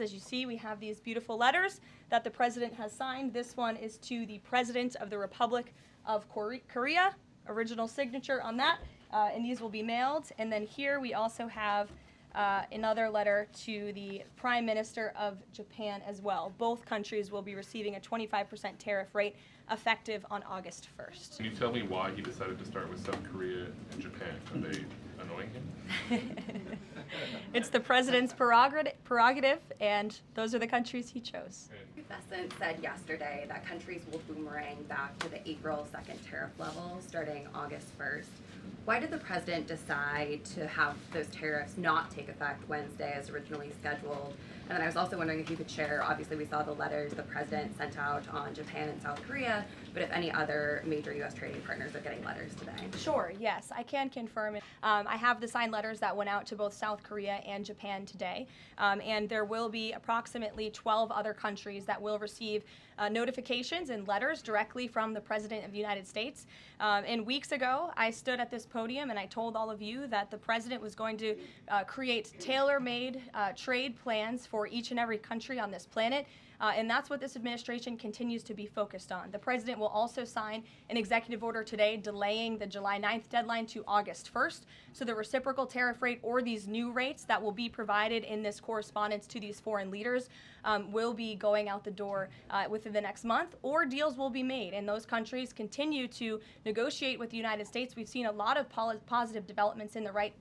As you see, we have these beautiful letters that the president has signed. This one is to the President of the Republic of Korea, original signature on that, and these will be mailed. And then here we also have another letter to the Prime Minister of Japan as well. Both countries will be receiving a 25% tariff rate effective on August 1st. Can you tell me why he decided to start with South Korea and Japan? Are they annoying him? It's the president's prerogative, and those are the countries he chose. President said yesterday that countries will boomerang back to the April 2nd tariff level starting August 1st. Why did the president decide to have those tariffs not take effect Wednesday as originally scheduled? And then I was also wondering if you could share, obviously we saw the letters the president sent out on Japan and South Korea, but if any other major U.S. trading partners are getting letters today. Sure, yes, I can confirm. I have the signed letters that went out to both South Korea and Japan today, and there will be approximately 12 other countries that will receive notifications and letters directly from the President of the United States. And weeks ago, I stood at this podium and I told all of you that the President was going to create tailor-made trade plans for each and every country on this planet. And that's what this administration continues to be focused on. The president will also sign an executive order today delaying the July 9th deadline to August 1st. So the reciprocal tariff rate or these new rates that will be provided in this correspondence to these foreign leaders will be going out the door within the next month, or deals will be made. And those countries continue to negotiate with the United States. We've seen a lot of positive developments in the right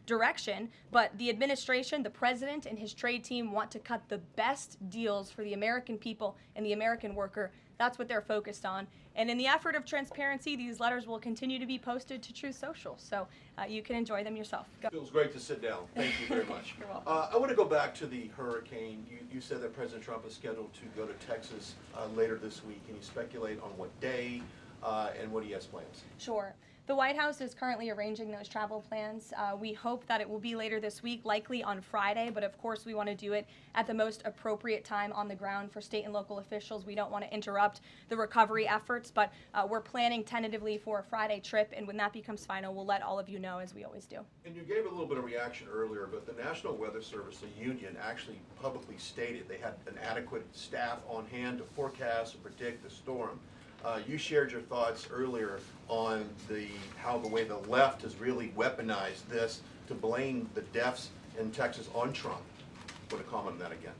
direction, but the administration, the president, and his trade team want to cut the best deals for the American people and the American worker. That's what they're focused on. And in the effort of transparency, these letters will continue to be posted to Truth Social, so you can enjoy them yourself. Go. Feels great to sit down. Thank you very much. You're welcome. I want to go back to the hurricane. You said that President Trump is scheduled to go to Texas later this week. Can you speculate on what day and what he has plans? Sure. The White House is currently arranging those travel plans. We hope that it will be later this week, likely on Friday, but of course we want to do it at the most appropriate time on the ground for state and local officials. We don't want to interrupt the recovery efforts, but we're planning tentatively for a Friday trip, and when that becomes final, we'll let all of you know, as we always do. And you gave a little bit of reaction earlier, but the National Weather Service, the union, actually publicly stated they had an adequate staff on hand to forecast and predict the storm. You shared your thoughts earlier on how the way the left has really weaponized this to blame the deaths in Texas on Trump. Want to comment on that again?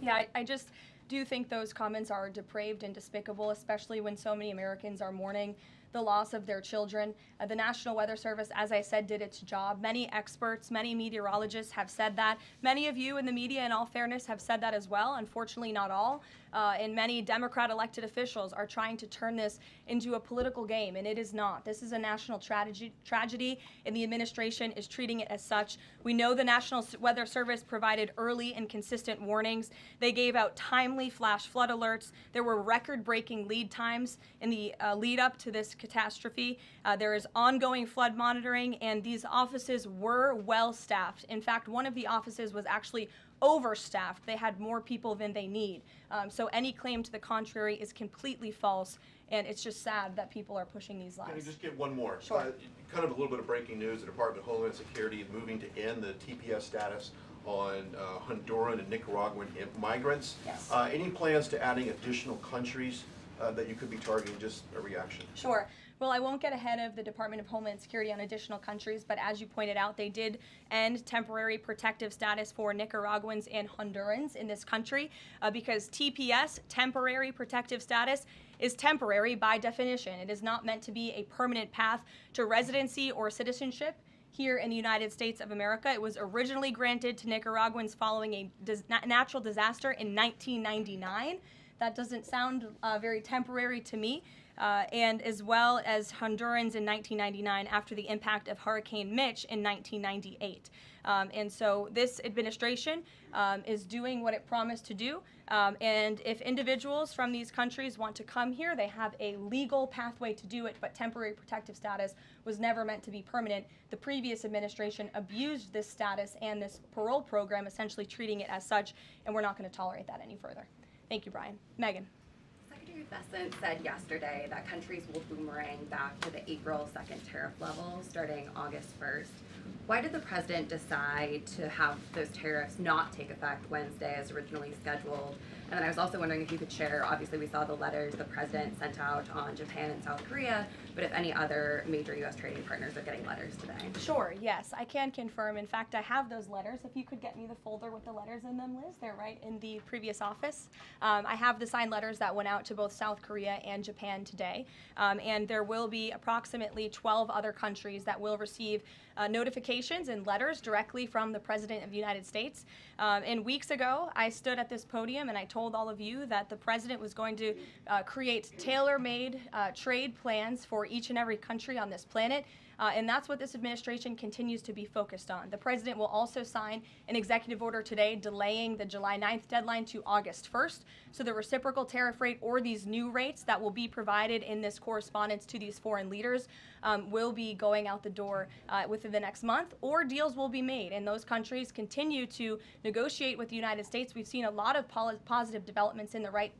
Yeah, I just do think those comments are depraved and despicable, especially when so many Americans are mourning the loss of their children. The National Weather Service, as I said, did its job. Many experts, many meteorologists have said that. Many of you in the media, in all fairness, have said that as well. Unfortunately, not all. And many Democrat elected officials are trying to turn this into a political game, and it is not. This is a national tragedy, and the administration is treating it as such. We know the National Weather Service provided early and consistent warnings. They gave out timely flash flood alerts. There were record-breaking lead times in the lead up to this catastrophe. There is ongoing flood monitoring, and these offices were well staffed. In fact, one of the offices was actually overstaffed. They had more people than they need. So any claim to the contrary is completely false, and it's just sad that people are pushing these lies. Can you just get one more? Sure. Kind of a little bit of breaking news. The Department of Homeland Security is moving to end the TPS status on Honduran and Nicaraguan migrants. Yes. Any plans to adding additional countries that you could be targeting? Just a reaction. Sure. Well, I won't get ahead of the Department of Homeland Security on additional countries, but as you pointed out, they did end temporary protective status for Nicaraguans and Hondurans in this country because TPS, temporary protective status, is temporary by definition. It is not meant to be a permanent path to residency or citizenship here in the United States of America. It was originally granted to Nicaraguans following a natural disaster in 1999. That doesn't sound very temporary to me. And as well as Hondurans in 1999 after the impact of Hurricane Mitch in 1998. And so this administration is doing what it promised to do. And if individuals from these countries want to come here, they have a legal pathway to do it, but temporary protective status was never meant to be permanent. The previous administration abused this status and this parole program, essentially treating it as such, and we're not going to tolerate that any further. Thank you, Brian. Megan. Secretary Bessent said yesterday that countries will boomerang back to the April 2nd tariff level starting August 1st. Why did the president decide to have those tariffs not take effect Wednesday as originally scheduled? And then I was also wondering if you could share, obviously we saw the letters the president sent out on Japan and South Korea, but if any other major U.S. trading partners are getting letters today. Sure, yes, I can confirm. In fact, I have those letters. If you could get me the folder with the letters in them, Liz, they're right in the previous office. I have the signed letters that went out to both South Korea and Japan today. And there will be approximately 12 other countries that will receive notifications and letters directly from the President of the United States. And weeks ago, I stood at this podium and I told all of you that the President was going to create tailor-made trade plans for each and every country on this planet. And that's what this administration continues to be focused on. The President will also sign an executive order today delaying the July 9th deadline to August 1st. So the reciprocal tariff rate or these new rates that will be provided in this correspondence to these foreign leaders will be going out the door within the next month, or deals will be made. And those countries continue to negotiate with the United States. We've seen a lot of positive developments in the right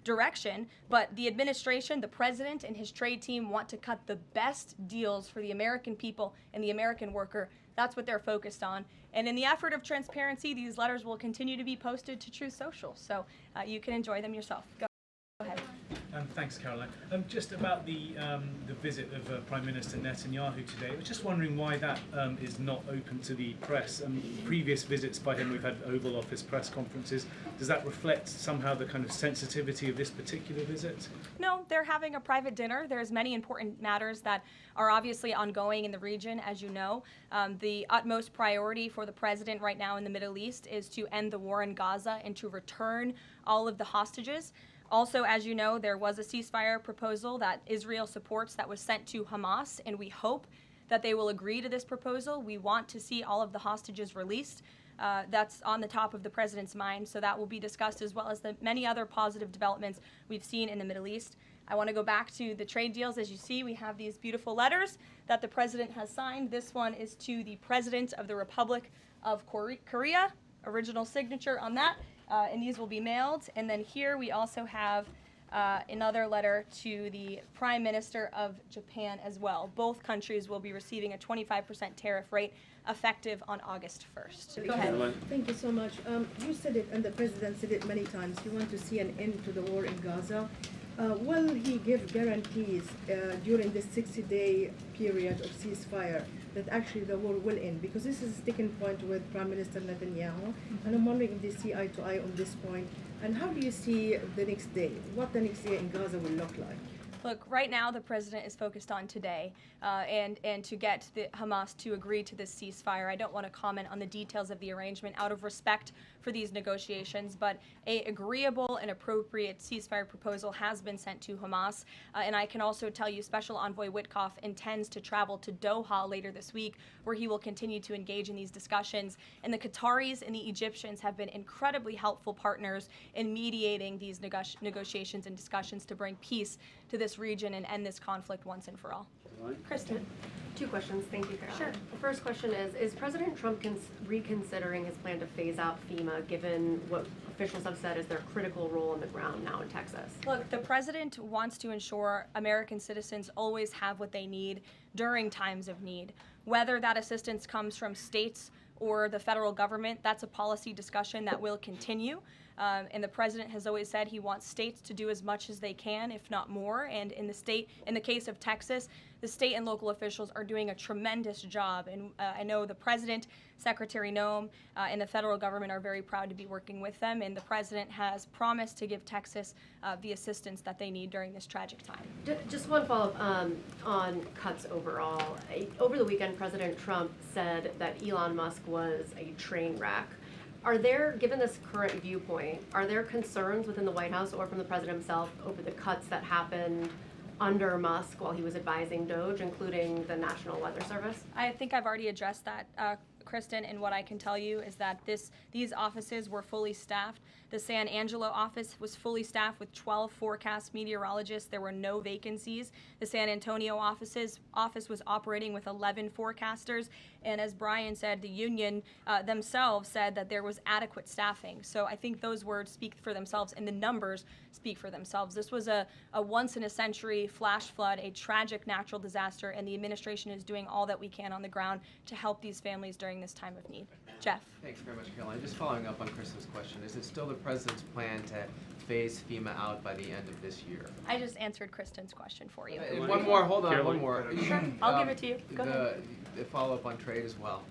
direction, but the administration, the president, and his trade team want to cut the best deals for the American people and the American worker. That's what they're focused on. And in the effort of transparency, these letters will continue to be posted to Truth Social, so you can enjoy them yourself. Go ahead. Thanks, Caroline. Just about the visit of Prime Minister Netanyahu today, I was just wondering why that is not open to the press. Previous visits by him, we've had Oval Office press conferences. Does that reflect somehow the kind of sensitivity of this particular visit? No, they're having a private dinner. There's many important matters that are obviously ongoing in the region, as you know. The utmost priority for the president right now in the Middle East is to end the war in Gaza and to return all of the hostages. Also, as you know, there was a ceasefire proposal that Israel supports that was sent to Hamas, and we hope that they will agree to this proposal. We want to see all of the hostages released. That's on the top of the president's mind, so that will be discussed, as well as the many other positive developments we've seen in the Middle East. I want to go back to the trade deals. As you see, we have these beautiful letters that the president has signed. This one is to the President of the Republic of Korea, original signature on that. And these will be mailed. And then here we also have another letter to the Prime Minister of Japan as well. Both countries will be receiving a 25% tariff rate effective on August 1st. Go ahead. Thank you so much. You said it, and the President said it many times, you want to see an end to the war in Gaza. Will he give guarantees during this 60-day period of ceasefire that actually the war will end? Because this is a sticking point with Prime Minister Netanyahu, and I'm wondering if they see eye to eye on this point. And how do you see the next day? What the next day in Gaza will look like? Look, right now the president is focused on today and to get the Hamas to agree to this ceasefire. I don't want to comment on the details of the arrangement out of respect for these negotiations, but a agreeable and appropriate ceasefire proposal has been sent to Hamas. And I can also tell you Special Envoy Witkoff intends to travel to Doha later this week, where he will continue to engage in these discussions. And the Qataris and the Egyptians have been incredibly helpful partners in mediating these negotiations and discussions to bring peace to this region and end this conflict once and for all. Kristen. Two questions. Thank you, Caroline. Sure. The first question is President Trump reconsidering his plan to phase out FEMA, given what officials have said is their critical role on the ground now in Texas? Look, the president wants to ensure American citizens always have what they need during times of need. Whether that assistance comes from states or the federal government, that's a policy discussion that will continue. And the president has always said he wants states to do as much as they can, if not more. And in the case of Texas, the state and local officials are doing a tremendous job. And I know the president, Secretary Noem, and the federal government are very proud to be working with them. And the president has promised to give Texas the assistance that they need during this tragic time. Just one follow-up on cuts overall. Over the weekend, President Trump said that Elon Musk was a train wreck. Are there, given this current viewpoint, are there concerns within the White House or from the president himself over the cuts that happened under Musk while he was advising DOGE, including the National Weather Service? I think I've already addressed that Kristen, and what I can tell you is that these offices were fully staffed. The San Angelo office was fully staffed with 12 forecast meteorologists. There were no vacancies. The San Antonio office was operating with 11 forecasters. And as Brian said, the union themselves said that there was adequate staffing. So I think those words speak for themselves, and the numbers speak for themselves. This was a once-in-a-century flash flood, a tragic natural disaster, and the administration is doing all that we can on the ground to help these families during this time of need. Jeff. Thanks very much, Caroline. Just following up on Kristen's question, is it still the president's plan to phase FEMA out by the end of this year? I just answered Kristen's question for you. One more, hold on, one more. Sure, I'll give it to you. Go ahead. The follow-up on trade as well.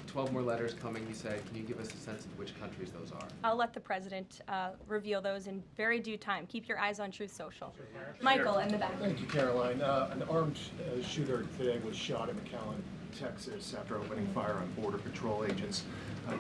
12 more letters coming, you said. Can you give us a sense of which countries those are? I'll let the president reveal those in very due time. Keep your eyes on Truth Social. Michael, in the back. Thank you, Caroline. An armed shooter today was shot in McAllen, Texas, after opening fire on Border Patrol agents.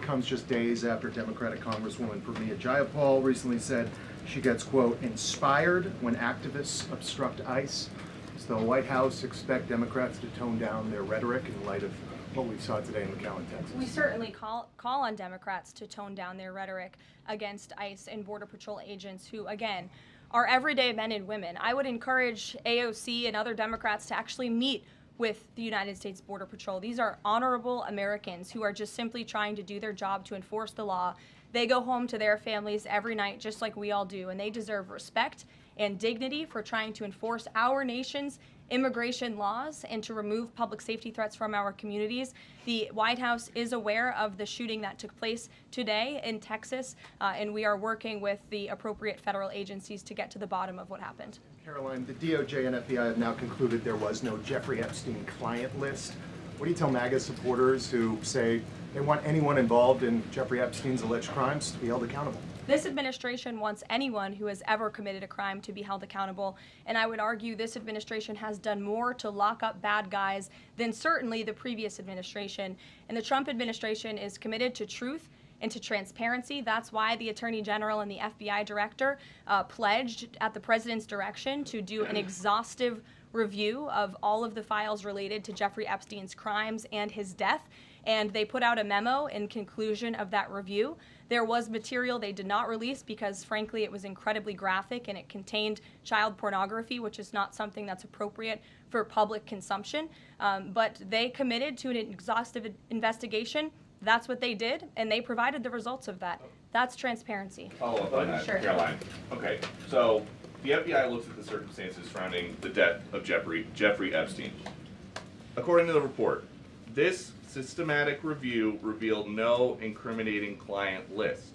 Comes just days after Democratic Congresswoman Pramila Jayapal recently said she gets, quote, inspired when activists obstruct ICE. Does the White House expect Democrats to tone down their rhetoric in light of what we saw today in McAllen, Texas? We certainly call on Democrats to tone down their rhetoric against ICE and Border Patrol agents who, again, are everyday men and women. I would encourage AOC and other Democrats to actually meet with the United States Border Patrol. These are honorable Americans who are just simply trying to do their job to enforce the law. They go home to their families every night just like we all do, and they deserve respect and dignity for trying to enforce our nation's immigration laws and to remove public safety threats from our communities. The White House is aware of the shooting that took place today in Texas, and we are working with the appropriate federal agencies to get to the bottom of what happened. Caroline, the DOJ and FBI have now concluded there was no Jeffrey Epstein client list. What do you tell MAGA supporters who say they want anyone involved in Jeffrey Epstein's alleged crimes to be held accountable? This administration wants anyone who has ever committed a crime to be held accountable, and I would argue this administration has done more to lock up bad guys than certainly the previous administration. And the Trump administration is committed to truth and to transparency. That's why the Attorney General and the FBI Director pledged at the President's direction to do an exhaustive review of all of the files related to Jeffrey Epstein's crimes and his death. And they put out a memo in conclusion of that review. There was material they did not release because, frankly, it was incredibly graphic and it contained child pornography, which is not something that's appropriate for public consumption. But they committed to an exhaustive investigation. That's what they did, and they provided the results of that. That's transparency. Follow up on that, Sure. Caroline. Okay, so the FBI looks at the circumstances surrounding the death of Jeffrey Epstein. According to the report, this systematic review revealed no incriminating client list.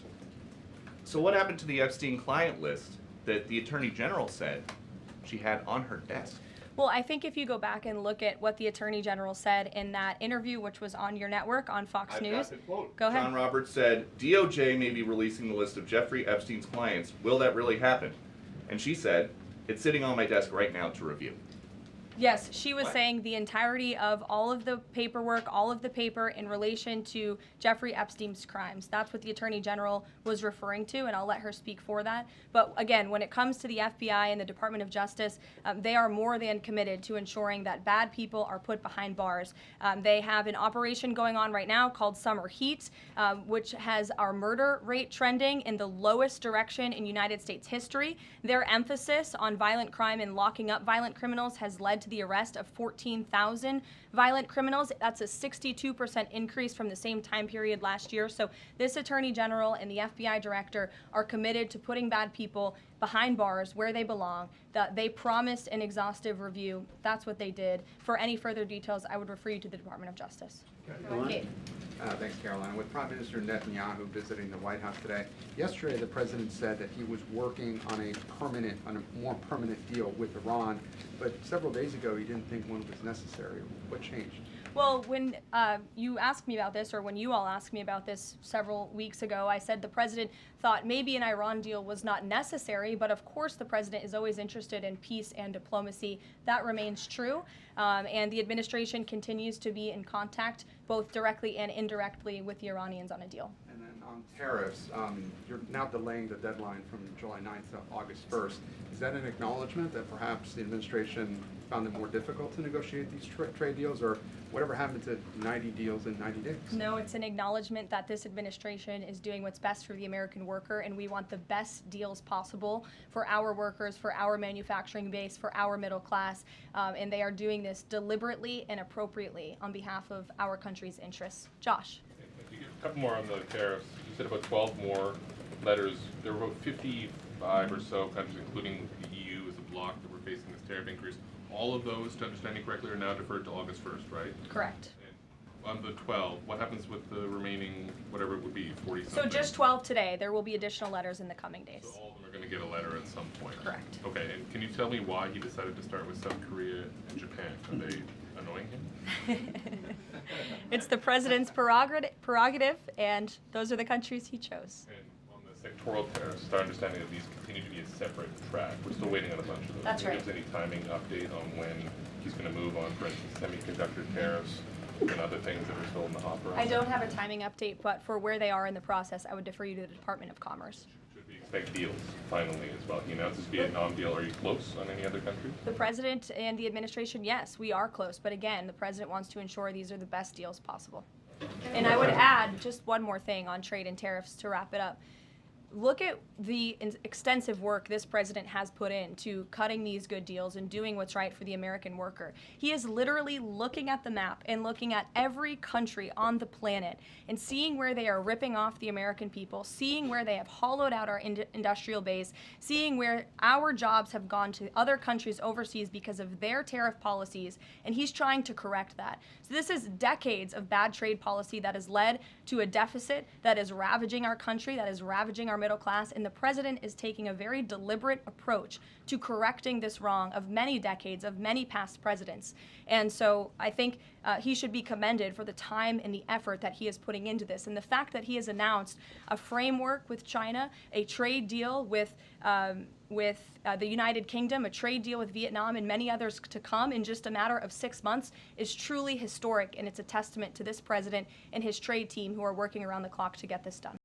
So what happened to the Epstein client list that the Attorney General said she had on her desk? Well, I think if you go back and look at what the Attorney General said in that interview, which was on your network on Fox News. Got the quote. Go ahead. John Roberts said, DOJ may be releasing the list of Jeffrey Epstein's clients. Will that really happen? And she said, it's sitting on my desk right now to review. Yes, she was What? saying the entirety of all of the paperwork, all of the paper in relation to Jeffrey Epstein's crimes. That's what the Attorney General was referring to, and I'll let her speak for that. But again, when it comes to the FBI and the Department of Justice, they are more than committed to ensuring that bad people are put behind bars. They have an operation going on right now called Summer Heat, which has our murder rate trending in the lowest direction in United States history. Their emphasis on violent crime and locking up violent criminals has led to the arrest of 14,000 violent criminals. That's a 62% increase from the same time period last year. So this Attorney General and the FBI Director are committed to putting bad people behind bars where they belong. That they promised an exhaustive review. That's what they did. For any further details, I would refer you to the Department of Justice. Kate. Thanks, Caroline. With Prime Minister Netanyahu visiting the White House today, yesterday the president said that he was working on a more permanent deal with Iran, but several days ago he didn't think one was necessary. What changed? Well, when you asked me about this, or when you all asked me about this several weeks ago, I said the president thought maybe an Iran deal was not necessary, but of course the president is always interested in peace and diplomacy. That remains true, and the administration continues to be in contact, both directly and indirectly, with the Iranians on a deal. And then on tariffs, you're now delaying the deadline from July 9th to August 1st. Is that an acknowledgement that perhaps the administration found it more difficult to negotiate these trade deals, or whatever happened to 90 deals in 90 days? No, it's an acknowledgement that this administration is doing what's best for the American worker, and we want the best deals possible for our workers, for our manufacturing base, for our middle class, and they are doing this deliberately and appropriately on behalf of our country's interests. Josh. A couple more on the tariffs. You said about 12 more letters. There were about 55 or so countries, including the EU as a bloc, that were facing this tariff increase. All of those, to understand you correctly, are now deferred to August 1st, right? Correct. And on the 12, what happens with the remaining, whatever it would be, 40 something? So just 12 today. There will be additional letters in the coming days. So all of them are going to get a letter at some point? Correct. Okay, and can you tell me why he decided to start with South Korea and Japan? Are they annoying him? It's the president's prerogative, and those are the countries he chose. And on the sectoral tariffs, it's our understanding that these continue to be a separate track. We're still waiting on a bunch of those. That's Can you right. give us any timing update on when he's going to move on, for instance, semiconductor tariffs and other things that are still in the hopper? I don't have a timing update, but for where they are in the process, I would defer you to the Department of Commerce. Should we expect deals finally as well? He announced his Vietnam deal. Are you close on any other countries? The president and the administration, yes, we are close. But again, the president wants to ensure these are the best deals possible. And I would add just one more thing on trade and tariffs to wrap it up. Look at the extensive work this president has put into cutting these good deals and doing what's right for the American worker. He is literally looking at the map and looking at every country on the planet and seeing where they are ripping off the American people, seeing where they have hollowed out our industrial base, seeing where our jobs have gone to other countries overseas because of their tariff policies, and he's trying to correct that. So this is decades of bad trade policy that has led to a deficit that is ravaging our country, that is ravaging our middle class, and the president is taking a very deliberate approach to correcting this wrong of many decades, of many past presidents. And so I think he should be commended for the time and the effort that he is putting into this. And the fact that he has announced a framework with China, a trade deal with the United Kingdom, a trade deal with Vietnam, and many others to come in just a matter of 6 months is truly historic, and it's a testament to this president and his trade team who are working around the clock to get this done.